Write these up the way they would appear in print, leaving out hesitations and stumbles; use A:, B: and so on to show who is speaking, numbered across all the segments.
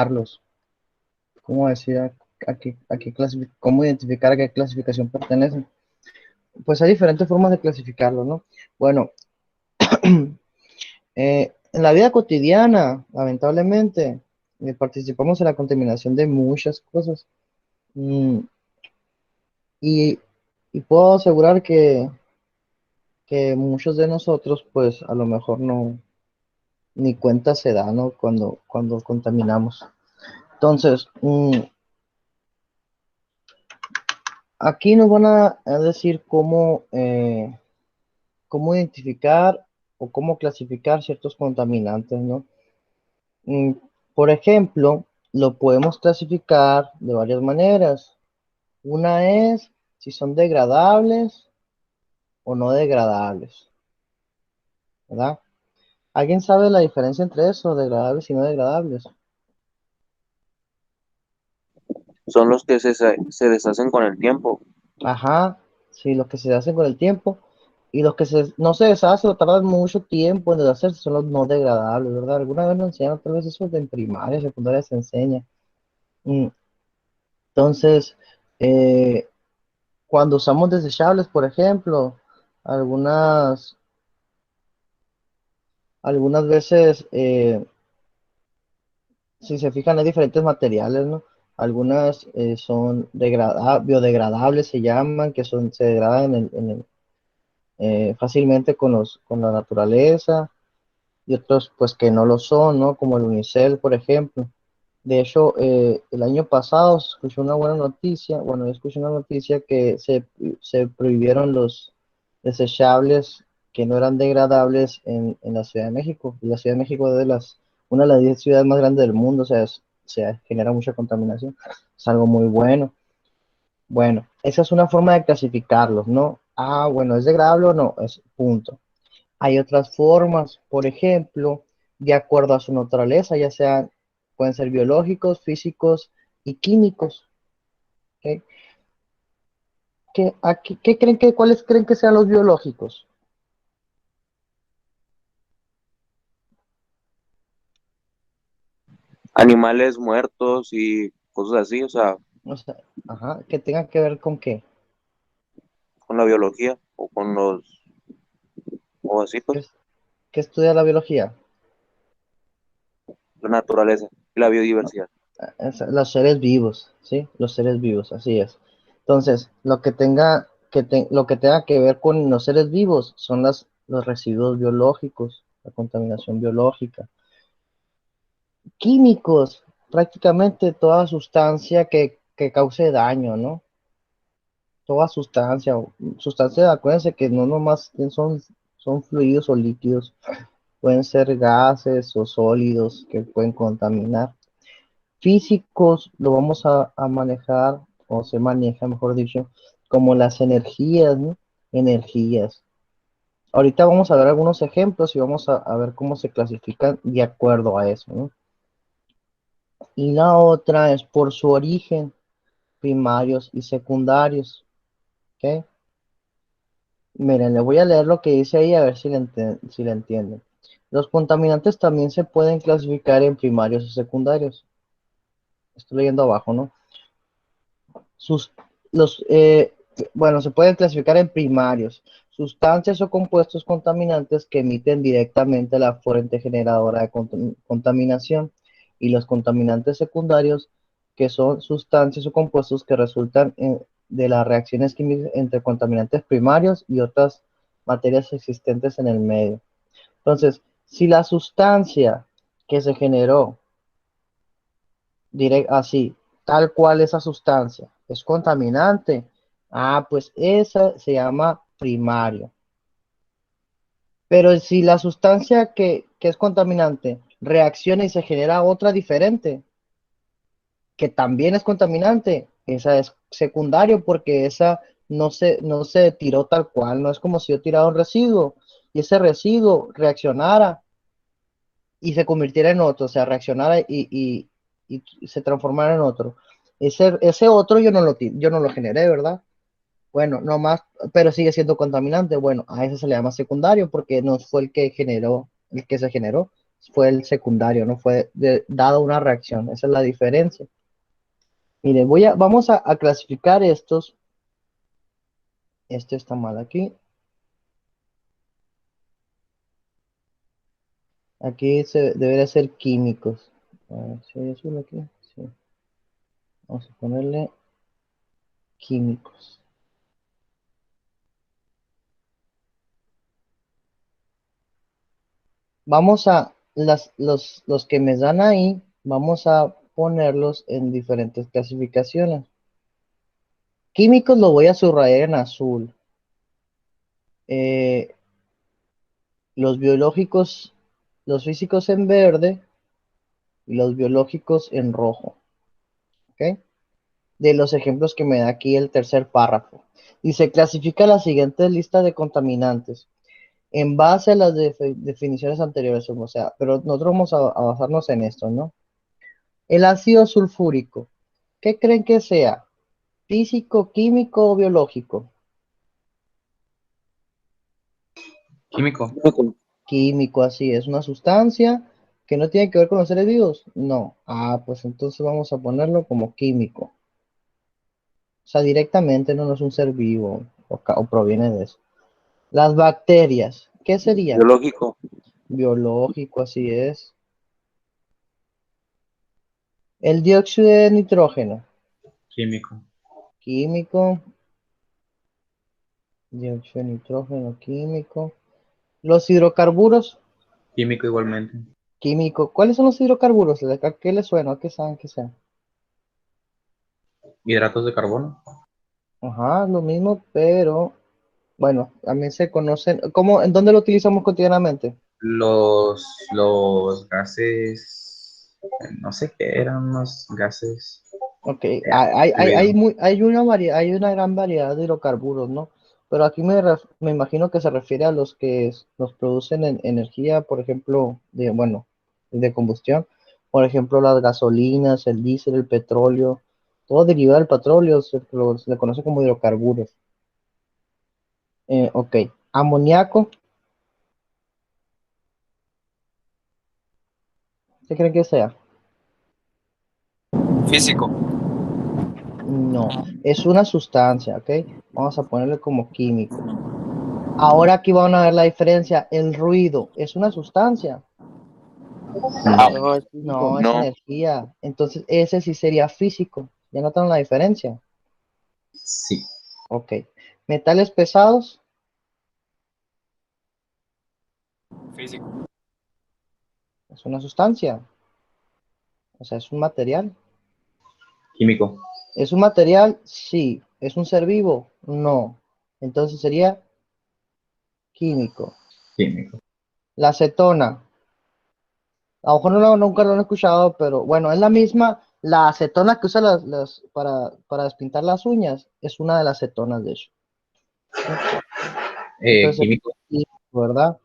A: clasificarlos. ¿Cómo decir cómo identificar a qué clasificación pertenecen? Pues hay diferentes formas de clasificarlo, ¿no? Bueno, en la vida cotidiana, lamentablemente, participamos en la contaminación de muchas cosas. Mm, y, y puedo asegurar que muchos de nosotros, pues a lo mejor no, ni cuenta se da, ¿no? Cuando contaminamos. Entonces, aquí nos van a decir cómo identificar o cómo clasificar ciertos contaminantes, ¿no? Mm, por ejemplo, lo podemos clasificar de varias maneras. Una es si son degradables o no degradables, ¿verdad? ¿Alguien sabe la diferencia entre eso, degradables y no degradables?
B: Son los que se deshacen con el tiempo.
A: Ajá, sí, los que se hacen con el tiempo y los que no se deshacen o tardan mucho tiempo en deshacerse son los no degradables, ¿verdad? Alguna vez nos enseñaron, tal vez eso en primaria, secundaria se enseña. Mm, Entonces, eh, cuando usamos desechables, por ejemplo, algunas, algunas veces, si se fijan, hay diferentes materiales, ¿no? Algunas son biodegradables, se llaman, se degradan fácilmente con la naturaleza, y otros pues que no lo son, ¿no? Como el unicel, por ejemplo. De hecho, el año pasado se escuchó una buena noticia, bueno, yo escuché una noticia que se prohibieron los desechables que no eran degradables en la Ciudad de México. Y la Ciudad de México es una de las 10 ciudades más grandes del mundo, o sea, genera mucha contaminación. Es algo muy bueno. Bueno, esa es una forma de clasificarlos, ¿no? Ah, bueno, ¿es degradable o no? Es punto. Hay otras formas, por ejemplo, de acuerdo a su naturaleza, ya sean, pueden ser biológicos, físicos y químicos. ¿Ok? ¿Cuáles creen que sean los biológicos?
B: Animales muertos y cosas así, o sea,
A: O sea, ajá, que tengan que ver con qué.
B: con la biología o con o así
A: ¿Qué,
B: pues,
A: es- qué estudia la biología?
B: la naturaleza y la biodiversidad.
A: Los seres vivos, ¿sí? Los seres vivos, así es. Entonces, lo que tenga que ver con los seres vivos son los residuos biológicos, la contaminación biológica. Químicos, prácticamente toda sustancia que cause daño, ¿no? Toda sustancia, acuérdense que no nomás son fluidos o líquidos, pueden ser gases o sólidos que pueden contaminar. Físicos lo vamos a manejar, o se maneja, mejor dicho, como las energías, ¿no? Energías. Ahorita vamos a ver algunos ejemplos y vamos a ver cómo se clasifican de acuerdo a eso, ¿no? Y la otra es por su origen, primarios y secundarios. ¿Ok? Miren, le voy a leer lo que dice ahí a ver si le entienden. Los contaminantes también se pueden clasificar en primarios y secundarios. Estoy leyendo abajo, ¿no? Sus, los, bueno, se pueden clasificar en primarios, sustancias o compuestos contaminantes que emiten directamente la fuente generadora de contaminación, y los contaminantes secundarios, que son sustancias o compuestos que resultan de las reacciones químicas entre contaminantes primarios y otras materias existentes en el medio. Entonces, si la sustancia que se generó así, tal cual esa sustancia es contaminante, pues esa se llama primario. Pero si la sustancia que es contaminante reacciona y se genera otra diferente, que también es contaminante, esa es secundario porque esa no se tiró tal cual, no es como si yo tirara un residuo y ese residuo reaccionara y se convirtiera en otro, o sea, reaccionara y se transformara en otro. Ese otro yo no lo generé, ¿verdad? Bueno, no más, pero sigue siendo contaminante. Bueno, a ese se le llama secundario porque no fue el que generó, el que se generó. fue el secundario, no fue dado una reacción. Esa es la diferencia. Miren, vamos a clasificar estos. Este está mal aquí. Aquí debería ser químicos. A ver si hay azul aquí. Sí. Vamos a ponerle químicos. Vamos a, los que me dan ahí, vamos a ponerlos en diferentes clasificaciones. Químicos lo voy a subrayar en azul. Eh, los biológicos, los físicos en verde y los biológicos en rojo. ¿Ok? De los ejemplos que me da aquí el tercer párrafo. Y se clasifica la siguiente lista de contaminantes en base a las definiciones anteriores, o sea, pero nosotros vamos a basarnos en esto, ¿no? El ácido sulfúrico, ¿qué creen que sea? ¿Físico, químico o biológico?
C: Químico.
A: Químico, así es, una sustancia que no tiene que ver con los seres vivos. No, pues entonces vamos a ponerlo como químico. O sea, directamente no es un ser vivo o proviene de eso. Las bacterias, ¿qué sería?
B: Biológico.
A: Biológico, así es. El dióxido de nitrógeno,
C: Químico.
A: químico. Dióxido de nitrógeno, químico. Los hidrocarburos,
C: Químico igualmente.
A: químico. ¿Cuáles son los hidrocarburos? ¿A qué les suena? ¿A qué saben que sean?
C: Hidratos de carbono.
A: Ajá, lo mismo, pero bueno, también se conocen. ¿Cómo, en dónde lo utilizamos cotidianamente?
C: Los gases, no sé qué eran los gases.
A: Ok,
C: Olvido.
A: hay una gran variedad de hidrocarburos, ¿no? Pero aquí me imagino que se refiere a los que nos producen energía, por ejemplo, bueno, de combustión. Por ejemplo, las gasolinas, el diésel, el petróleo, todo derivado del petróleo se le conoce como hidrocarburos. Ok, amoníaco, ¿qué creen que sea?
D: Físico.
A: No, es una sustancia, ¿ok? Vamos a ponerle como químico. Ahora aquí van a ver la diferencia. El ruido es una sustancia.
C: No.
D: No, es
A: No,
D: físico.
A: es
B: No.
A: energía. Entonces ese sí sería físico. ¿Ya notan la diferencia?
C: Sí.
A: Ok. Metales pesados,
D: Físico.
A: es una sustancia. O sea, es un material.
C: Químico.
A: ¿Es un material? Sí. ¿Es un ser vivo? No. Entonces sería químico.
C: Químico.
A: La acetona. A lo mejor nunca lo han escuchado, pero bueno, es la misma. La acetona que usa para despintar las uñas es una de las acetonas, de hecho. ¿Sí? Entonces,
C: Químico.
A: químico, ¿verdad?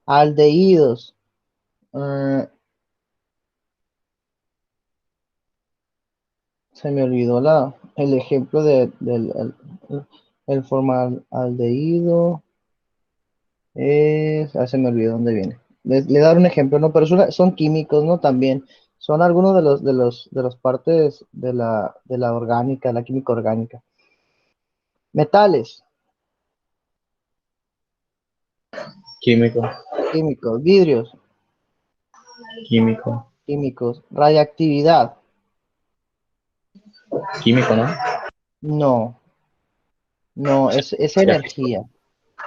A: Aldehídos. eh, Se me olvidó el ejemplo el formaldehído. Se me olvidó dónde viene. Le dar un ejemplo, ¿no? Pero son químicos, ¿no? También. Son algunos de los partes de la orgánica, la química orgánica. Metales,
C: Químico.
A: químicos, vidrios,
C: Químico.
A: químicos, radiactividad,
C: Químico, ¿no?
A: no, no, es energía.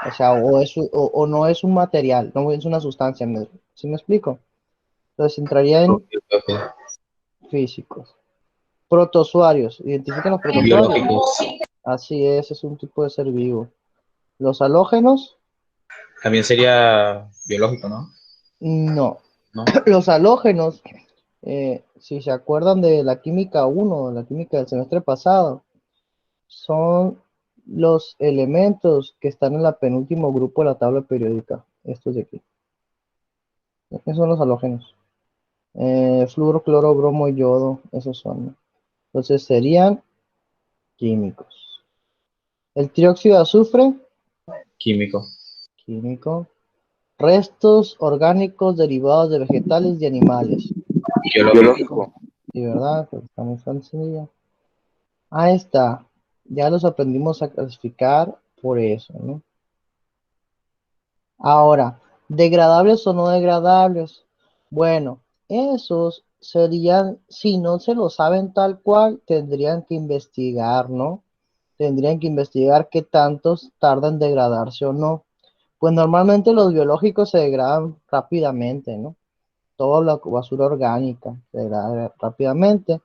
A: O sea, o no es un material, no es una sustancia, ¿sí me explico? Entonces entraría en
C: Ok, ok.
A: físicos. Protozoarios, identifican los protozoarios.
C: Biológicos.
A: Así es un tipo de ser vivo. Los halógenos,
C: También sería biológico, ¿no?
A: no.
C: ¿No?
A: Los halógenos, si se acuerdan de la química uno, la química del semestre pasado, son los elementos que están en la penúltimo grupo de la tabla periódica. Estos de aquí. ¿Qué son los halógenos? Fluoro, cloro, bromo y yodo, esos son, ¿no? Entonces serían químicos. El trióxido de azufre,
C: Químico.
A: químico. restos orgánicos derivados de vegetales y animales.
B: Biológico.
A: Sí, ¿verdad? Pues está muy sencilla. Ahí está. Ya los aprendimos a clasificar por eso, ¿no? Ahora, ¿degradables o no degradables? Bueno, esos serían, si no se lo saben tal cual, tendrían que investigar, ¿no? Tendrían que investigar qué tantos tardan en degradarse o no. Pues normalmente los biológicos se degradan rápidamente, ¿no? Toda la basura orgánica se degrada rápidamente.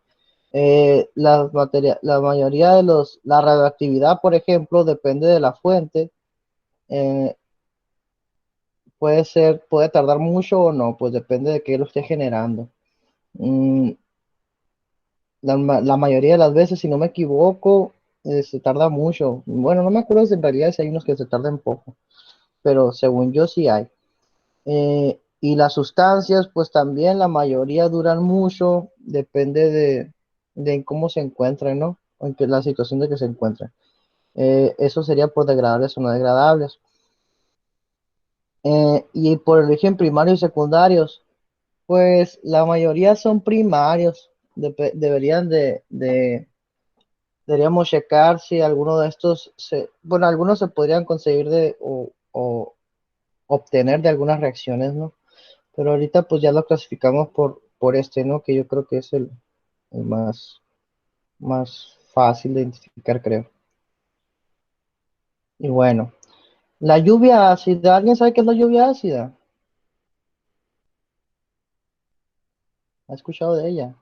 A: La mayoría de la radioactividad, por ejemplo, depende de la fuente. Eh, puede tardar mucho o no, pues depende de qué lo esté generando. Mm, la mayoría de las veces, si no me equivoco, se tarda mucho. Bueno, no me acuerdo si en realidad si hay unos que se tardan poco, pero según yo sí hay. Y las sustancias, pues también la mayoría duran mucho, depende de cómo se encuentren, ¿no? En la situación de que se encuentren. Eso sería por degradables o no degradables. Y por el origen primarios y secundarios, pues la mayoría son primarios. Deberíamos checar si alguno de estos, bueno, algunos se podrían conseguir o obtener de algunas reacciones, ¿no? Pero ahorita pues ya lo clasificamos por este, ¿no? Que yo creo que es el más fácil de identificar, creo. Y bueno, la lluvia ácida, ¿alguien sabe qué es la lluvia ácida? ¿Ha escuchado de ella?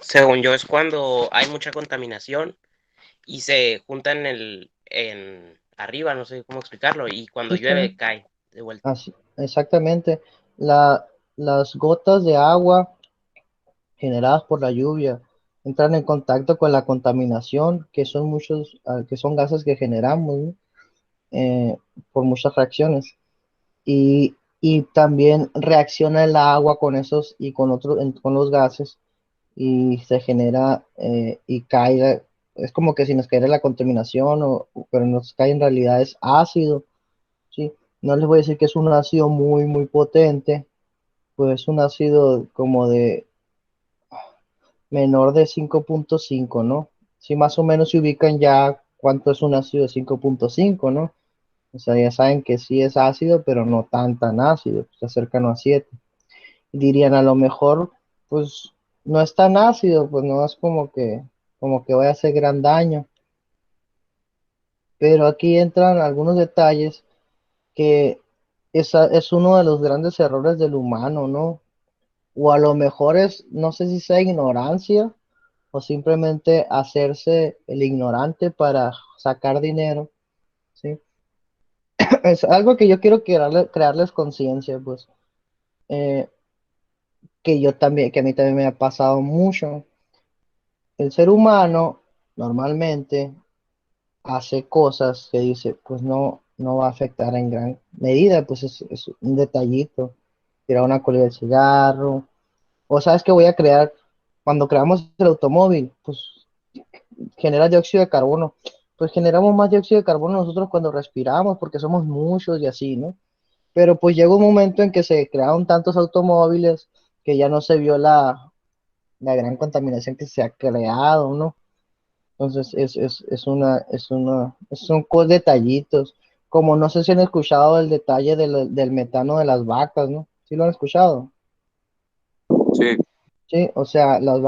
E: Según yo, es cuando hay mucha contaminación y se juntan en arriba, no sé cómo explicarlo, y
A: Sí,
E: cuando
A: está
E: llueve
A: bien.
E: cae de vuelta.
A: Así, exactamente. Las gotas de agua generadas por la lluvia entran en contacto con la contaminación, que son gases que generamos, ¿no? Por muchas reacciones. Y también reacciona el agua con esos y con otros, con los gases y se genera y cae. Es como que si nos cayera la contaminación, pero nos cae en realidad es ácido, ¿sí? No les voy a decir que es un ácido muy, muy potente, pues es un ácido como de menor de 5.5, ¿no? Si más o menos se ubican ya cuánto es un ácido de 5.5, ¿no? O sea, ya saben que sí es ácido, pero no tan ácido, está cercano a 7. Dirían a lo mejor, pues no es tan ácido, pues no es como que vaya a hacer gran daño. Pero aquí entran algunos detalles que es uno de los grandes errores del humano, ¿no? O a lo mejor no sé si sea ignorancia o simplemente hacerse el ignorante para sacar dinero, ¿sí? Es algo que yo quiero crearles conciencia, pues, eh, que a mí también me ha pasado mucho. El ser humano normalmente hace cosas que dice, pues no va a afectar en gran medida, pues es un detallito, tirar una colilla de cigarro, o sabes que voy a crear, cuando creamos el automóvil, pues genera dióxido de carbono, pues generamos más dióxido de carbono nosotros cuando respiramos, porque somos muchos y así, ¿no? Pero pues llega un momento en que se crearon tantos automóviles que ya no se vio la gran contaminación que se ha creado, ¿no? Entonces son detallitos, como no sé si han escuchado el detalle del metano de las vacas, ¿no? ¿Sí lo han escuchado?
B: Sí,
A: Sí, o sea, las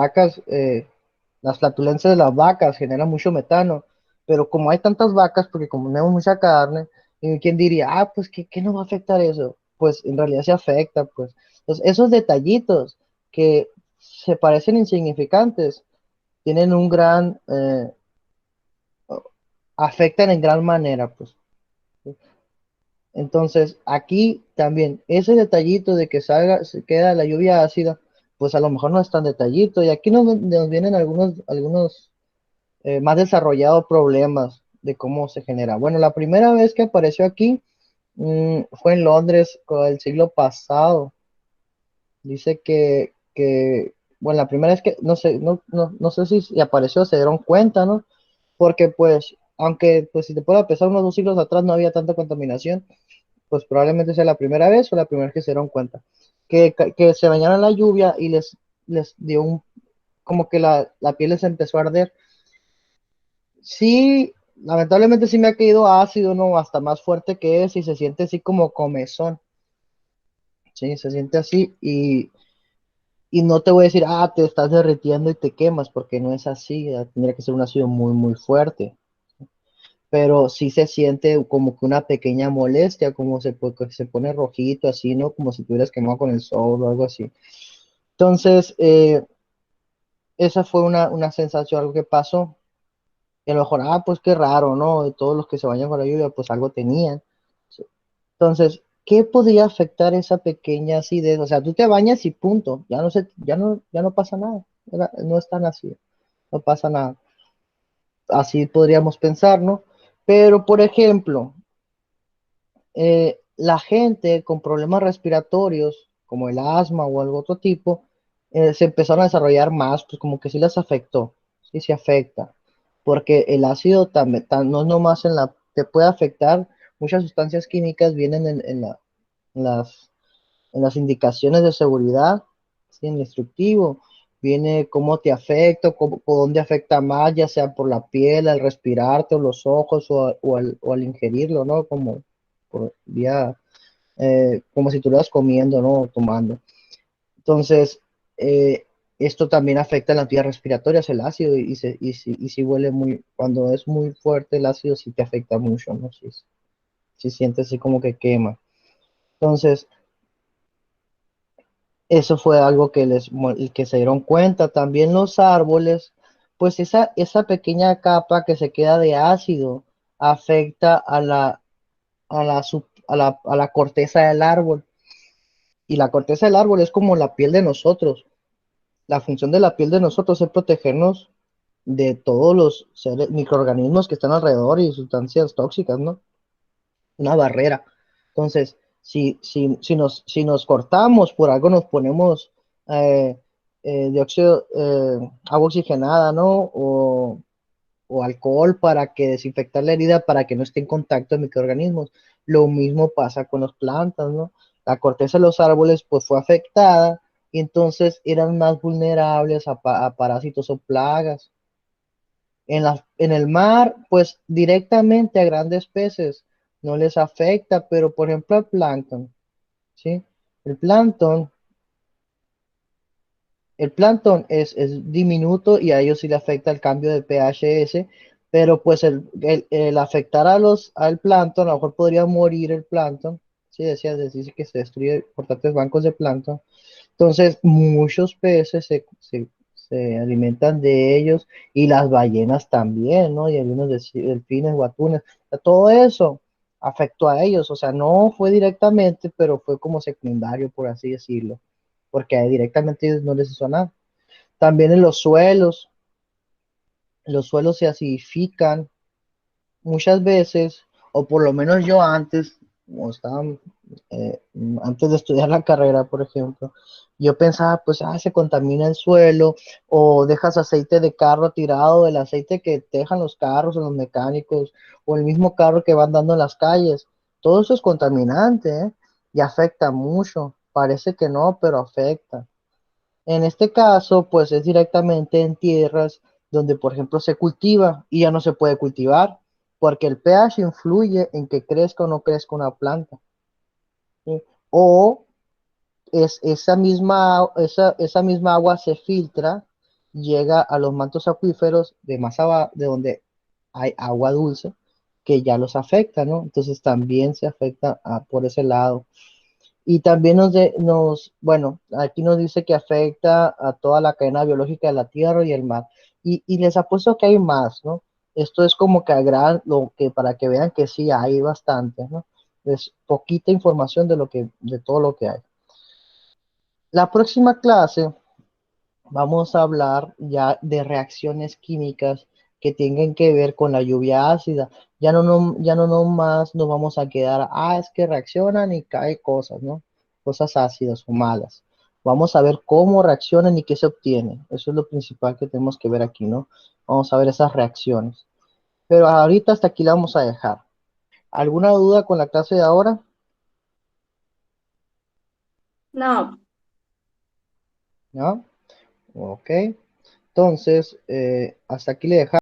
A: flatulencias de las vacas generan mucho metano, pero como hay tantas vacas, porque comemos mucha carne, y quién diría, pues, ¿qué nos va a afectar eso? Pues en realidad se afecta, pues. Entonces, esos detallitos que se parecen insignificantes, tienen afectan en gran manera, pues. Entonces, aquí también, ese detallito de que se queda la lluvia ácida, pues a lo mejor no es tan detallito, y aquí nos vienen algunos más desarrollados problemas de cómo se genera. Bueno, la primera vez que apareció aquí fue en Londres con el siglo pasado. Dice bueno, la primera vez que, no sé, no sé si apareció, se dieron cuenta, ¿no? Porque pues, aunque pues si te puedo pensar unos 2 siglos atrás no había tanta contaminación, pues probablemente sea la primera vez o la primera vez que se dieron cuenta. Que se bañaron en la lluvia y les dio como que la piel les empezó a arder. Sí, lamentablemente sí me ha caído ácido, ¿no? Hasta más fuerte que es y se siente así como comezón. Sí, se siente así y no te voy a decir, te estás derritiendo y te quemas, porque no es así. Tendría que ser un ácido muy, muy fuerte. Pero sí se siente como que una pequeña molestia, como que se pone rojito, así, ¿no? Como si tuvieras quemado con el sol o algo así. Entonces, esa fue una sensación, algo que pasó. Y a lo mejor, pues qué raro, ¿no? De todos los que se bañan con la lluvia, pues algo tenían. Sí. Entonces, ¿qué podría afectar esa pequeña acidez? O sea, tú te bañas y punto, ya no pasa nada. No es tan así, no pasa nada. Así podríamos pensar, ¿no? Pero, por ejemplo, la gente con problemas respiratorios, como el asma o algo otro tipo, se empezaron a desarrollar más, pues como que sí les afectó, sí se afecta, porque el ácido también, no es nomás te puede afectar, muchas sustancias químicas vienen en las, en las indicaciones de seguridad, ¿sí? En el instructivo, viene cómo te afecta, por dónde afecta más, ya sea por la piel, al respirarte, o los ojos, o al ingerirlo, ¿no? Como por vía, como si tú estuvieras comiendo, ¿no? O tomando. Entonces, esto también afecta las vías respiratorias, el ácido, y si huele cuando es muy fuerte el ácido, sí te afecta mucho, ¿no? Si sientes así como que quema. Entonces, eso fue algo que se dieron cuenta. También los árboles, pues esa pequeña capa que se queda de ácido afecta a la corteza del árbol. Y la corteza del árbol es como la piel de nosotros. La función de la piel de nosotros es protegernos de todos los microorganismos que están alrededor y sustancias tóxicas, ¿no? Una barrera. Entonces, si nos cortamos, por algo nos ponemos eh, dióxido, agua oxigenada, ¿no? O alcohol para que desinfectar la herida para que no esté en contacto de microorganismos. Lo mismo pasa con las plantas, ¿no? La corteza de los árboles pues fue afectada y entonces eran más vulnerables a parásitos o plagas. En el mar, pues directamente a grandes peces no les afecta, pero por ejemplo al plancton, ¿sí? El plancton, el plancton es diminuto y a ellos sí le afecta el cambio de pH, pero pues el afectar al plancton, a lo mejor podría morir el plancton, ¿sí? Dice que se destruye importantes bancos de plancton. Entonces, muchos peces se alimentan de ellos y las ballenas también, ¿no? Y algunos delfines o atunes. O sea, todo eso afectó a ellos. O sea, no fue directamente, pero fue como secundario, por así decirlo, porque directamente ellos no les hizo nada. También en los suelos se acidifican muchas veces, o por lo menos yo antes, como estaba, eh, antes de estudiar la carrera, por ejemplo, yo pensaba, pues, se contamina el suelo, o dejas aceite de carro tirado, el aceite que te dejan los carros o los mecánicos, o el mismo carro que van dando en las calles, todo eso es contaminante, ¿eh? Y afecta mucho. Parece que no, pero afecta. En este caso, pues es directamente en tierras donde, por ejemplo, se cultiva y ya no se puede cultivar, porque el pH influye en que crezca o no crezca una planta, ¿sí? O esa misma agua se filtra, llega a los mantos acuíferos de más abajo, de donde hay agua dulce, que ya los afecta, ¿no? Entonces también se afecta por ese lado. Y también bueno, aquí nos dice que afecta a toda la cadena biológica de la tierra y el mar. Y les apuesto que hay más, ¿no? Esto es como que lo que para que vean que sí hay bastante, ¿no? Es poquita información de todo lo que hay. La próxima clase vamos a hablar ya de reacciones químicas que tengan que ver con la lluvia ácida. Ya no más nos vamos a quedar, es que reaccionan y cae cosas, ¿no? Cosas ácidas o malas. Vamos a ver cómo reaccionan y qué se obtiene. Eso es lo principal que tenemos que ver aquí, ¿no? Vamos a ver esas reacciones. Pero ahorita hasta aquí la vamos a dejar. ¿Alguna duda con la clase de ahora?
F: No,
A: ¿no? Ok. Entonces, hasta aquí le dejamos.